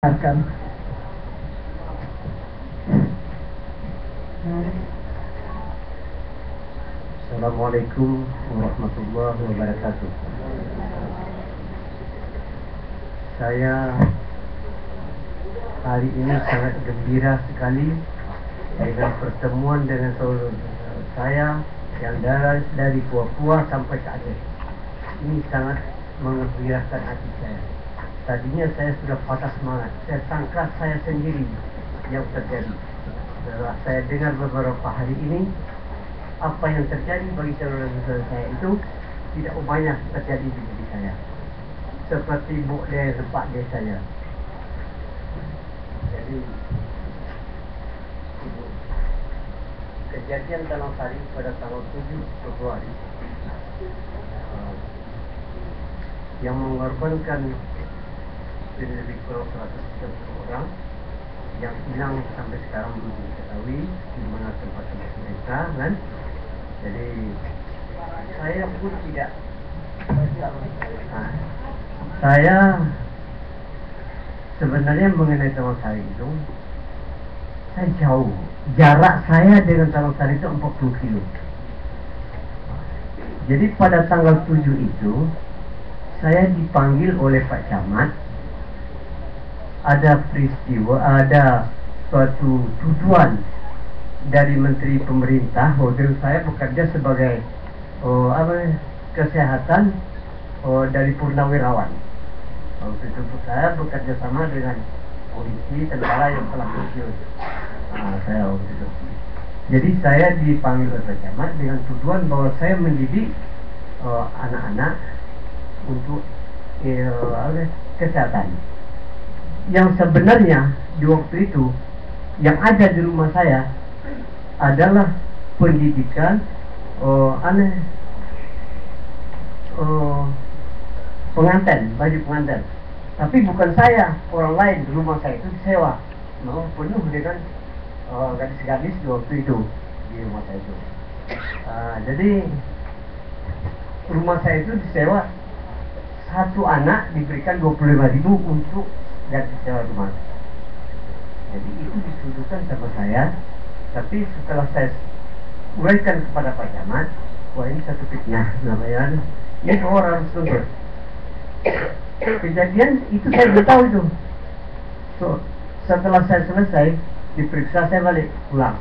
akan Assalamualaikum warahmatullahi wabarakatuh. Saya hari ini sangat gembira sekali dengan pertemuan dengan saudara saya yang dari Papua sampai ke Aceh. Ini sangat mengembirakan hati saya. Tadinya saya sudah patah semangat. Saya sangka saya sendiri yang terjadi. Setelah saya dengar beberapa hari ini, apa yang terjadi bagi saudara-saudara saya itu tidak banyak terjadi di diri saya. Seperti Bukde tempat dia saya. Jadi kejadian Talang Sari pada tanggal 7 Februari yang mengorbankan lebih kurang 130 orang yang hilang sampai sekarang belum diketahui di mana tempat-tempat mereka, kan? Jadi saya pun tidak saya sebenarnya mengenai Talang Sari itu saya jauh, jarak saya dengan Talang Sari itu 40 kilo. Jadi pada tanggal 7 itu saya dipanggil oleh Pak Camat. Ada peristiwa, ada suatu tuduhan dari Menteri Pemerintah bahwa saya bekerja sebagai kesehatan dari Purnawirawan. Waktu itu saya bekerja sama dengan polisi, tentara yang telah pensiun. Saya waktu itu. Jadi saya dipanggil oleh Pak Camat dengan tuduhan bahwa saya mendidik anak-anak untuk kesehatan. Yang sebenarnya di waktu itu yang ada di rumah saya adalah pendidikan pengantin, baju pengantin. Tapi bukan saya, orang lain. Di rumah saya itu disewa, memang penuh dengan gadis-gadis di waktu itu di rumah saya itu. Jadi rumah saya itu disewa, satu anak diberikan 25.000 untuk gadis sewa rumah. Jadi itu dituduhkan sama saya. Tapi setelah saya uraikan kepada Pak Camat, wah ini satu fitnah namanya. Ini orang harus tunduk. Kejadian itu saya belum tahu itu. Setelah saya selesai diperiksa, saya balik pulang.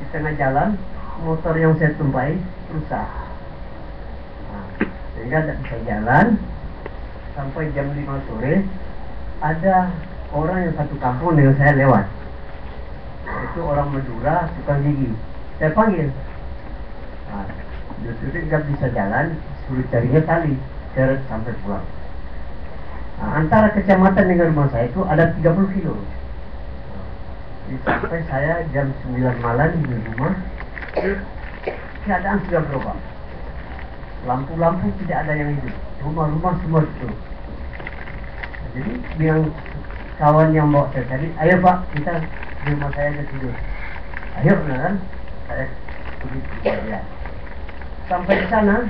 Di tengah jalan motor yang saya tumpai rusak. Sehingga tidak bisa jalan sampai jam 5 sore. Ada orang yang satu kampung dengan saya lewat. Itu orang Madura, tukang gigi. Saya panggil. Justru tidak bisa jalan, suruh carinya tali, seret sampai pulang. Antara kecamatan dengan rumah saya itu ada 30 kilo. Sampai saya jam 9 malam di rumah, keadaan sudah berubah. Lampu-lampu tidak ada yang hidup, rumah-rumah semua tutup. Jadi bilang kawan yang bawa saya tadi, ayo Pak, kita di rumah saya aja tidur. Ayo, kan? Saya pergi ke dia. Sampai di sana,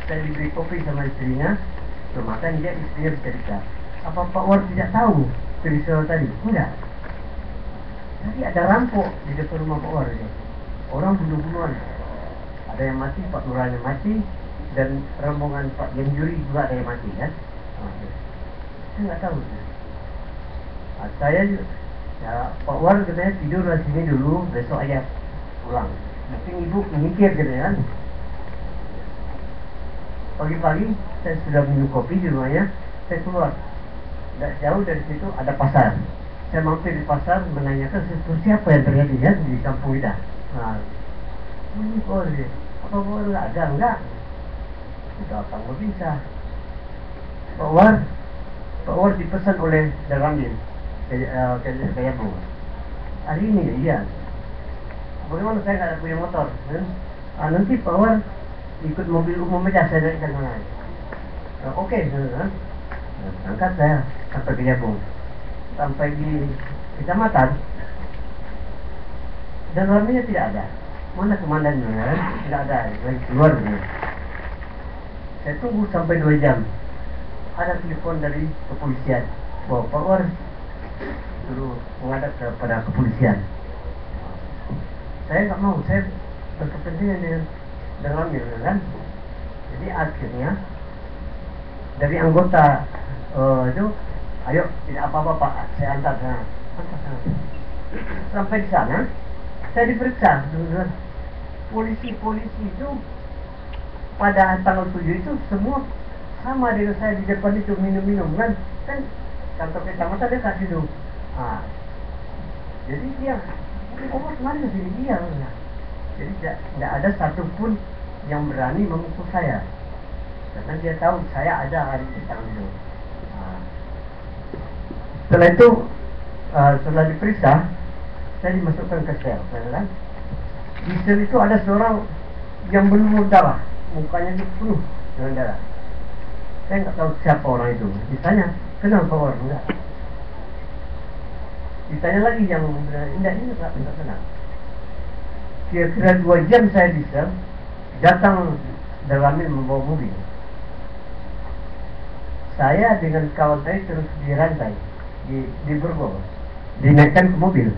saya diberi kopi sama istrinya. Makan dia, istrinya bercerita. Apa Pak War tidak tahu peristiwa tadi? Enggak. Tadi ada rampok di depan rumah Pak War. Orang bunuh-bunuhan. Ada yang mati, Pak Lurahnya mati, dan rombongan Pak Genjuri juga ada yang mati, kan? Saya nggak tahu. Saya ya, Pak War katanya tidur di sini dulu, besok aja pulang. Mungkin ibu mikir gitu kan. Pagi-pagi saya sudah minum kopi di rumahnya, saya keluar. Tidak jauh dari situ ada pasar. Saya mampir di pasar menanyakan seperti apa yang terjadi ya di kampung kita. Ini Pak War, apa Pak War nggak ada? Enggak. Sudah apa bisa? Pak War dipesan oleh Darangin kayak bu. Hari ini iya. Bagaimana saya nggak punya motor? Nanti Pak War ikut mobil umum aja, saya dari sana. Oke, angkat saya sampai ke Jabung. Sampai di kecamatan, Darangnya tidak ada. Mana komandannya? Tidak ada, lagi keluar. Saya tunggu sampai 2 jam. Ada telepon dari kepolisian. bahwa Pak War dulu menghadap kepada kepolisian. Saya nggak mau, saya berkepentingan dengan kan. Jadi akhirnya dari anggota itu, ayo tidak apa-apa Pak, saya antar sana. Sampai di sana, saya diperiksa. Polisi-polisi itu pada tanggal 7 itu semua sama dengan saya di depan itu minum-minum kan kantor kecamatan dekat situ. Jadi dia kemana sini dia, jadi tidak ada satupun yang berani memukul saya karena dia tahu saya ada hari di tangan itu. Setelah itu setelah diperiksa saya dimasukkan ke sel, kan? Di sel itu ada seorang yang berlumur darah, mukanya itu penuh dengan darah. Saya nggak tahu siapa orang itu. Ditanya, kenal Pak War? Enggak. Ditanya lagi yang enggak, ini enggak kenal. Kira-kira 2 jam saya di sel, datang Darlamil membawa mobil. Saya dengan kawan saya terus dirantai, di Borgol, dinaikkan ke mobil.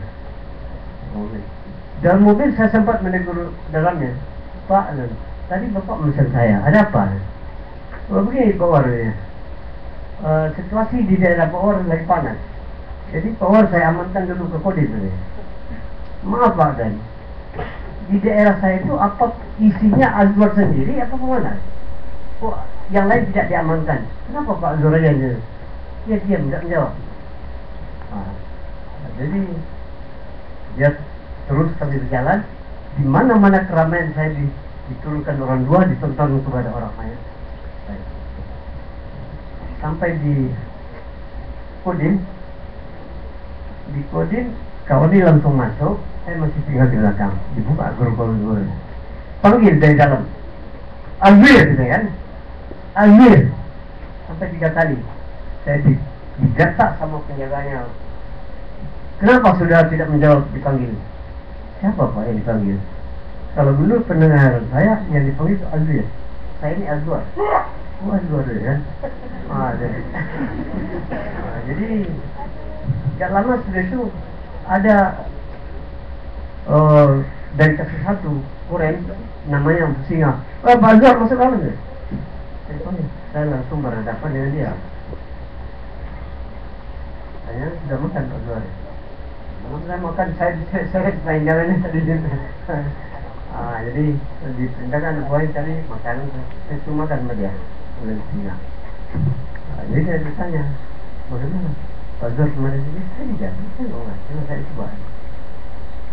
Dalam mobil saya sempat menegur dalamnya, Pak, tadi Bapak memesan saya, ada apa? Begini Pak War, situasi di daerah Pak War lagi panas. Jadi Pak War saya amankan dulu ke Kodim. Maaf Pak Dan, di daerah saya itu apa isinya Azwar sendiri apa mana? Kok yang lain tidak diamankan? Kenapa Pak Azwar aja? Dia diam, tidak menjawab. Jadi dia terus kami berjalan, di mana-mana keramaian saya diturunkan orang dua, ditonton kepada orang lain. Sampai di Kodim, kawan ini langsung masuk, saya masih tinggal di belakang, dibuka guru-guru, panggil dari dalam, Azwir, gitu kan, Azwir, sampai 3 kali, saya digatak sama penjaganya. Kenapa sudah tidak menjawab dipanggil? Siapa Pak yang dipanggil? Kalau dulu pendengar saya yang dipanggil itu Azwir, saya ini Azwar. Oh Azwar ya. Jadi gak lama sudah itu ada dari kasus 1 Koren namanya Singa. Pak Azwar masuk dalam ya? Saya langsung berhadapan dengan dia. Saya sudah makan Pak Azwar. Saya makan, saya main jalannya tadi. Jadi diperintahkan buat cari makanan, saya cuma makan sama dia, oleh Singa. Jadi saya ditanya, bagaimana? Pak Azwar kemarin ini saya tidak, cuma saya coba.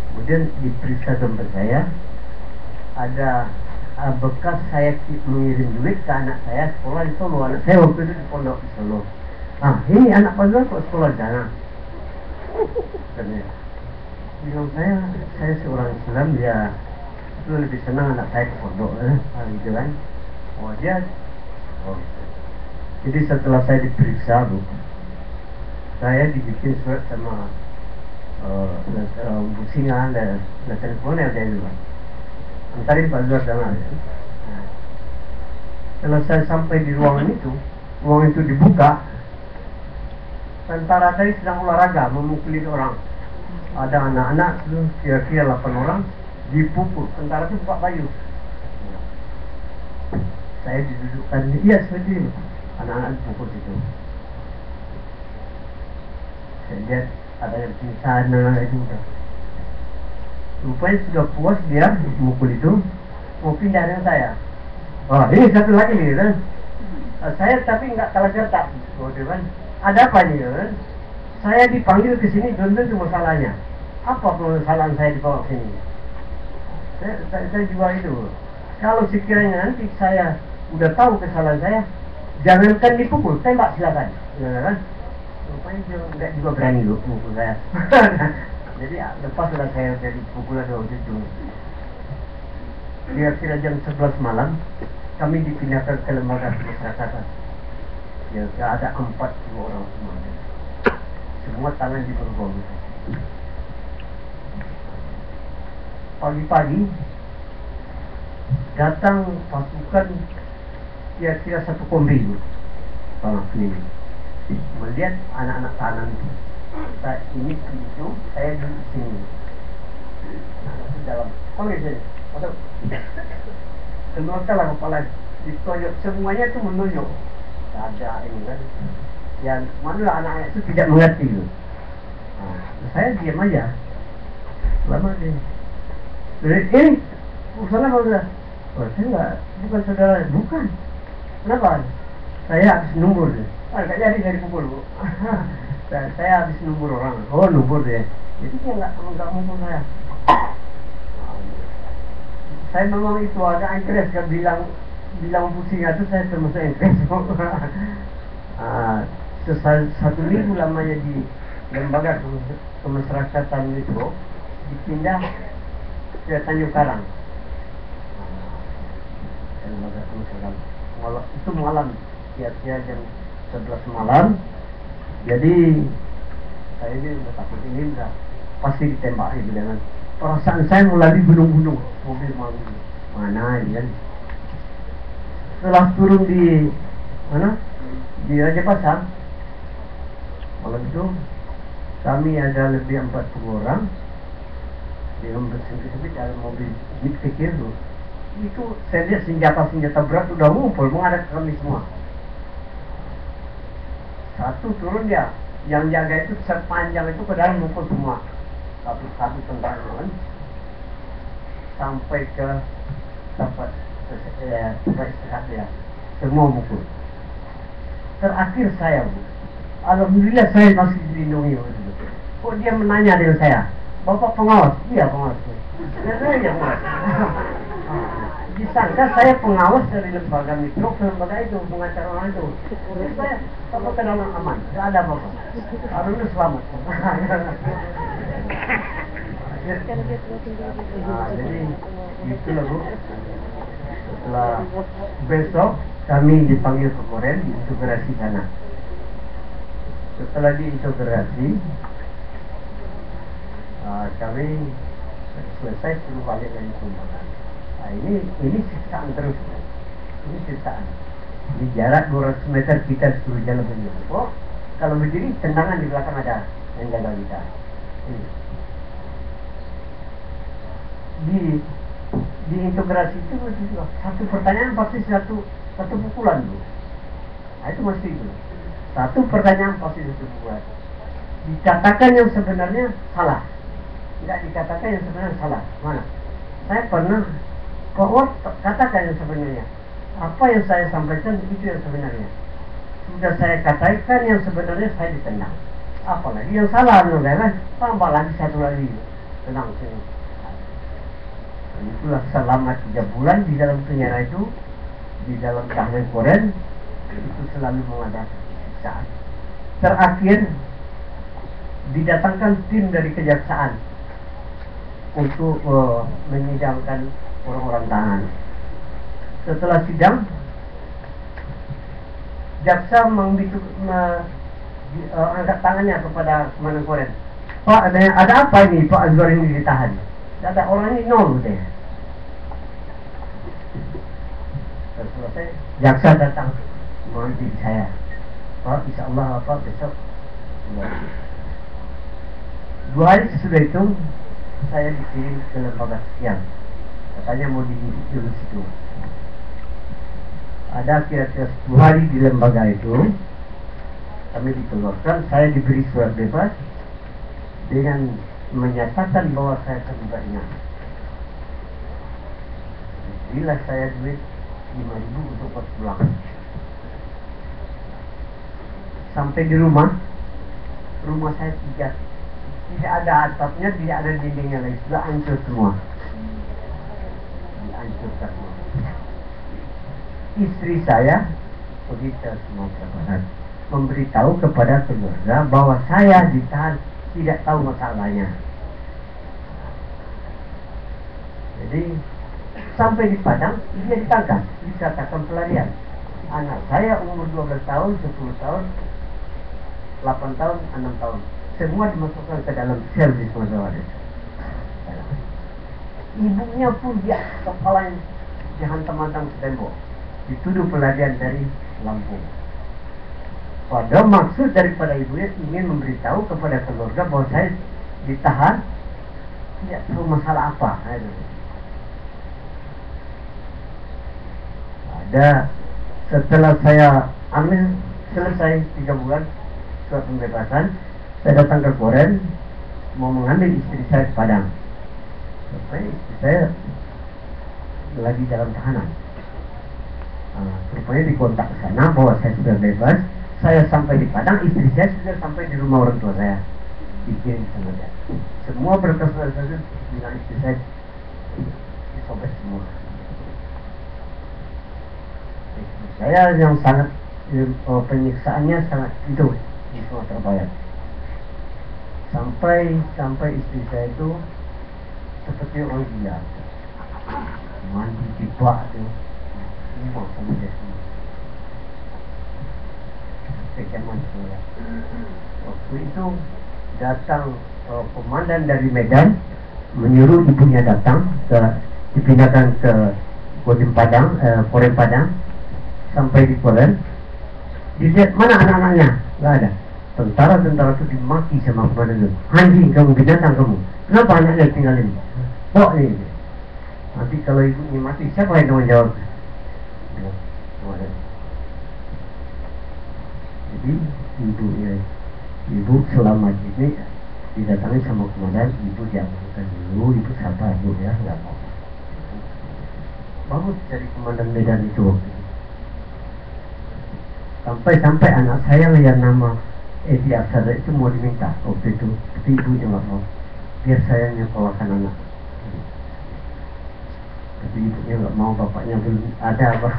Kemudian diperiksa dompet saya, ada bekas saya mengirim duit ke anak saya sekolah di Solo. Anak saya waktu itu di pondok di Solo. Ini anak Pak Azwar kok sekolah di sana? Bilang saya seorang Islam, dia itu lebih senang anak saya ke pondok, gitu kan? Jadi setelah saya diperiksa, Bu, saya dibikin surat sama Bu Singa dan teleponnya dia juga. Antarin Pak Azwar sana. Setelah saya sampai di ruangan itu dibuka. Tentara tadi sedang olahraga, memukuli orang. Ada anak-anak, kira-kira 8 orang, dipukul. Tentara itu buka baju. Saya didudukkan, iya seperti itu. Anak-anak dipukul itu. Saya lihat ada yang pingsan, itu udah. Rupanya sudah puas dia memukul itu, mau pindah dengan saya. Ini satu lagi nih kan. Saya tapi nggak kalah cerdas, kan. Ada apa nih kan? Saya dipanggil ke sini belum tentu masalahnya. Apa permasalahan saya dibawa ke sini? Saya juga itu. Kalau sekiranya nanti saya udah tahu kesalahan saya, jangankan dipukul, tembak silakan. Kan? Rupanya dia nggak juga berani pukul saya. Jadi lepas sudah saya dari pukulan waktu itu. Kira-kira jam 11 malam, kami dipindahkan ke lembaga pemasyarakatan. Ya, ada 40 orang semua tangan di Borgol. Pagi-pagi datang pasukan kira-kira 1 kombi panah ini. melihat anak-anak tahanan itu. Ini pintu, saya duduk di sini. Di dalam. Panggil sini. Masuk. Keluarkanlah kepala ditunjuk, semuanya itu menunjuk. Ada ini kan. Yang mana anak-anak itu tidak mengerti itu. Saya diam aja. Lama dia. Ini urusan apa sudah? Saya enggak, bukan saudara, bukan. Kenapa? Saya habis numbur. Enggak jadi dari pukul. Saya habis numbur orang. Oh, numbur dia. Jadi dia enggak mumpul saya. Saya memang itu agak engkres kan bilang pusing itu saya termasuk engkres. Satu minggu lamanya di lembaga kemasyarakatan itu dipindah ke Tanjung Karang. Lembaga kemasyarakatan. Itu malam, kira-kira jam 11 malam. Jadi saya ini udah takut ini udah pasti ditembak gitu dengan perasaan saya melalui gunung-gunung mobil mana ini kan. Setelah turun di mana di Raja Pasar malam itu kami ada lebih 40 orang dengan bersempit-sempit dalam mobil jeep kecil tuh. Itu saya lihat senjata berat udah ngumpul menghadap kami semua. Satu turun dia, yang jaga itu sepanjang itu ke dalam ngumpul semua. Satu tentara sampai ke tempat istirahat dia, semua mukul. Terakhir saya, Bu. Alhamdulillah saya masih dilindungi. Kok dia menanya dengan saya, Bapak pengawas? Iya pengawas. Iya pengawas. Disangka saya pengawas dari lembaga mikro ke lembaga itu, pengacara orang itu. Saya apa ke dalam aman, tidak ada apa-apa. Harusnya selamat. Jadi itulah Bu. Setelah besok kami dipanggil ke Koren diintegrasi sana. Setelah diintegrasi kami selesai suruh balik dari Sumbawa. Ini siksaan terus. Ini siksaan. Di jarak 200 meter kita suruh jalan menyuruh. Oh, kalau berdiri tendangan di belakang ada yang jaga kita. Ini. Di integrasi itu satu pertanyaan pasti satu pukulan dulu. Itu mesti itu. Satu pertanyaan pasti satu pukulan. Dikatakan yang sebenarnya salah. Tidak dikatakan yang sebenarnya salah. Mana? Saya pernah katakan yang sebenarnya. Apa yang saya sampaikan itu yang sebenarnya. Sudah saya katakan yang sebenarnya saya ditendang. Apalagi yang salah kan? Tambah lagi satu lagi. Tenang sini. Itulah selama 3 bulan di dalam penjara itu, di dalam tahanan Koren itu selalu mengadakan siksaan. Terakhir didatangkan tim dari kejaksaan untuk menyidangkan orang-orang tahanan. Setelah sidang, jaksa angkat tangannya kepada Komandan Koren. Pak, ada apa ini Pak Azwar ini ditahan? Ada orang ini nol deh. Selesai, jaksa datang mengambil saya. Pak, insya Allah apa besok. 2 hari sesudah itu saya dikirim ke lembaga sekian. Katanya mau dididik dulu situ. Ada kira-kira 10 hari di lembaga itu. Kami dikeluarkan, saya diberi surat bebas dengan menyatakan bahwa saya terlibat ringan. Bila saya duit 5.000 untuk pulang. Sampai di rumah saya tidak ada atapnya, tidak ada dindingnya lagi, sudah hancur semua. Dihancurkan semua. Istri saya begitu Sumatera Barat memberitahu kepada keluarga bahwa saya ditahan, tidak tahu masalahnya. Jadi sampai di Padang dia ditangkap, dikatakan pelarian. Anak saya umur 12 tahun, 10 tahun, 8 tahun, 6 tahun, semua dimasukkan ke dalam sel di Sumatera Barat. Ibunya pun dia kepalanya dihantam-hantam ke tembok, dituduh pelarian dari Lampung. Padahal maksud daripada ibunya ingin memberitahu kepada keluarga bahwa saya ditahan, tidak tahu masalah apa. Ada setelah saya ambil selesai 3 bulan surat pembebasan, saya datang ke Koren mau mengambil istri saya ke Padang. Rupanya istri saya lagi dalam tahanan. Rupanya dikontak ke sana bahwa saya sudah bebas. Saya sampai di Padang, istri saya sudah sampai di rumah orang tua saya. Dikirim sama dia. Semua berkas-berkas dengan istri saya disobek semua. Istri saya yang sangat penyiksaannya sangat itu di Sumatera Barat. Sampai istri saya itu seperti orang gila, mandi di bak tu, semua sama dia semua. Kecaman semua. Waktu itu datang komandan dari Medan menyuruh ibunya datang dipindahkan ke Kodim Padang, Koren Padang. Sampai di Koren, dilihat mana anak-anaknya, nggak ada. Tentara-tentara itu dimaki sama komandan itu. Anjing kamu, binatang kamu, kenapa anaknya tinggalin? Kok nih? Nanti kalau ibunya mati, siapa yang tanggung jawab? Jadi ibu selama ini didatangi sama komandan, ibu diamankan dulu, ibu sabar bu ya, nggak apa-apa. Bagus dari komandan Medan itu waktu itu. Sampai anak saya yang nama Edi Aksara itu mau diminta waktu itu, tapi ibunya nggak mau, biar saya nyekolahkan anak. Tapi ibunya nggak mau, bapaknya belum ada apa.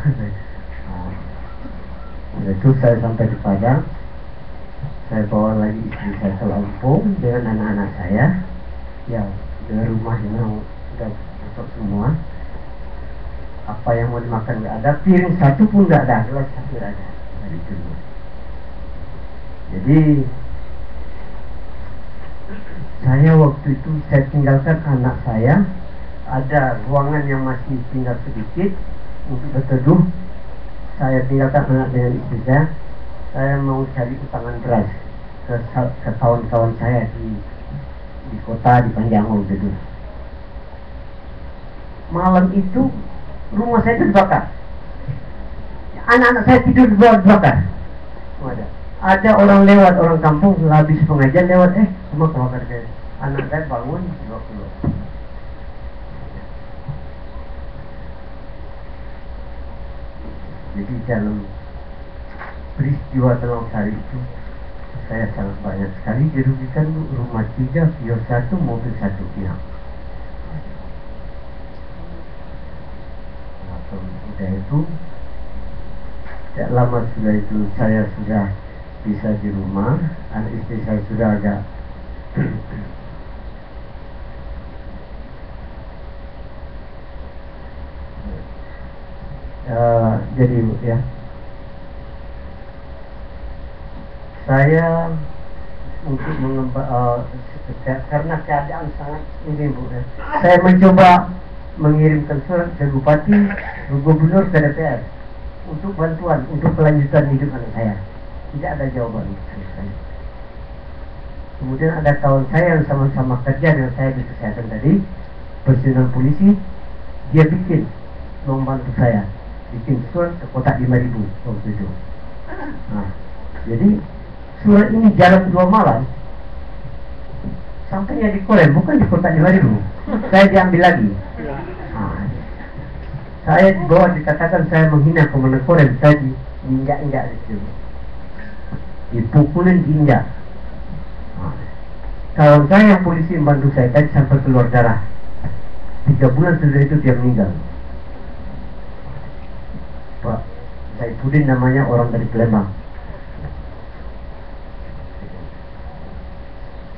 Nah, itu saya sampai di Padang, saya bawa lagi istri saya ke Lampung dengan anak-anak saya. Ya, dari rumah yang sudah tutup semua. Apa yang mau dimakan nggak ada, piring satu pun nggak ada, gelas satu nggak ada. Jadi saya waktu itu saya tinggalkan anak saya, ada ruangan yang masih tinggal sedikit untuk berteduh. Saya tinggalkan anak dengan istri saya mau cari utangan beras ke kawan-kawan saya di kota di Panjangol gitu. Malam itu rumah saya terbakar, anak-anak saya tidur di bawah terbakar. Ada orang lewat, orang kampung habis pengajian lewat, semua terbakar saya. Anak saya bangun dibawa keluar. Jadi dalam peristiwa Telang Sari itu saya sangat banyak sekali dirugikan, rumah 3, kios 1, mobil 1 pihak. Nah, sudah itu tidak lama sudah itu saya sudah bisa di rumah, anak istri saya sudah agak jadi ya saya untuk karena keadaan sangat ini bu ya, saya mencoba mengirimkan surat ke Bupati, ke Gubernur, ke DPR untuk bantuan untuk kelanjutan hidup anak saya. Tidak ada jawaban. Kemudian ada kawan saya yang sama-sama kerja dengan saya di kesehatan tadi, personel polisi, dia bikin membantu saya, bikin surat ke kotak 5.000 waktu itu. Nah, jadi surat ini jalan 2 malam sampainya di Koren, bukan di kotak 5.000. Saya diambil lagi. Nah, saya dibawa, dikatakan saya menghina komandan Koren, saya diinjak-injak di situ, dipukulin, diinjak. Nah, kawan saya yang polisi membantu saya tadi sampai keluar darah. 3 bulan setelah itu dia meninggal. Pak Saifuddin namanya, orang dari Palembang.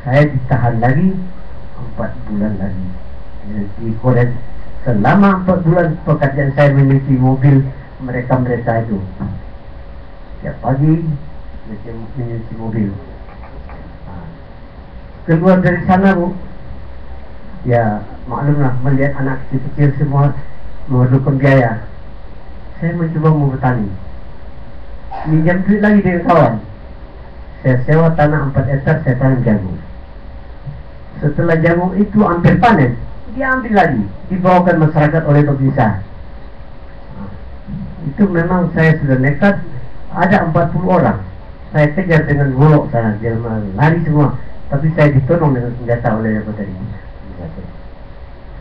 Saya ditahan lagi 4 bulan lagi di Koren. Selama 4 bulan pekerjaan saya memiliki mobil mereka itu. Tiap pagi memiliki mobil. Nah, keluar dari sana bu, ya maklumlah melihat anak kecil-kecil semua memerlukan biaya. Saya mencoba mau bertani, minjam duit lagi dengan kawan. Saya sewa tanah 4 hektar, saya tanam jagung. Setelah jagung itu hampir panen, diambil lagi, dibawakan masyarakat oleh pemerintah. Itu memang saya sudah nekat. Ada 40 orang saya kejar dengan golok sana, dia lari semua, tapi saya ditolong dengan senjata oleh apa tadi.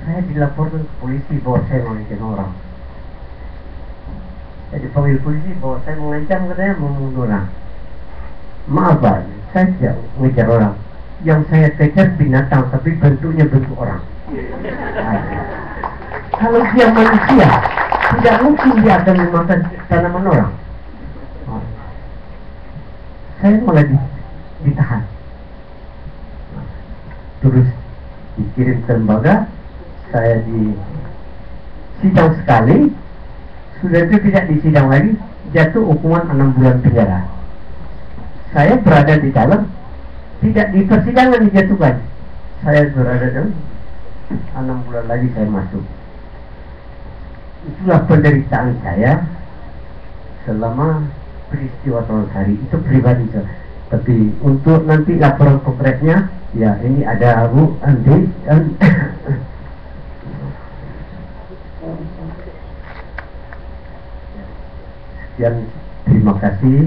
Saya dilaporkan ke polisi bahwa saya mengancam orang. Saya dipanggil polisi bahwa saya mengancam, katanya membunuh orang. Maaf Pak, saya tidak mengejar orang. Yang saya kejar binatang, tapi bentuknya bentuk orang. Kalau dia manusia, tidak mungkin dia akan memakan tanaman orang. Saya malah ditahan. Terus dikirim ke lembaga, saya di sidang sekali, sudah itu tidak disidang lagi, jatuh hukuman 6 bulan penjara. Saya berada di dalam, tidak di persidangan dijatuhkan. Saya berada dalam, 6 bulan lagi saya masuk. Itulah penderitaan saya selama peristiwa tahun hari itu pribadi saya. Tapi untuk nanti laporan konkretnya, ya ini ada Bu Andi dan sekian, terima kasih.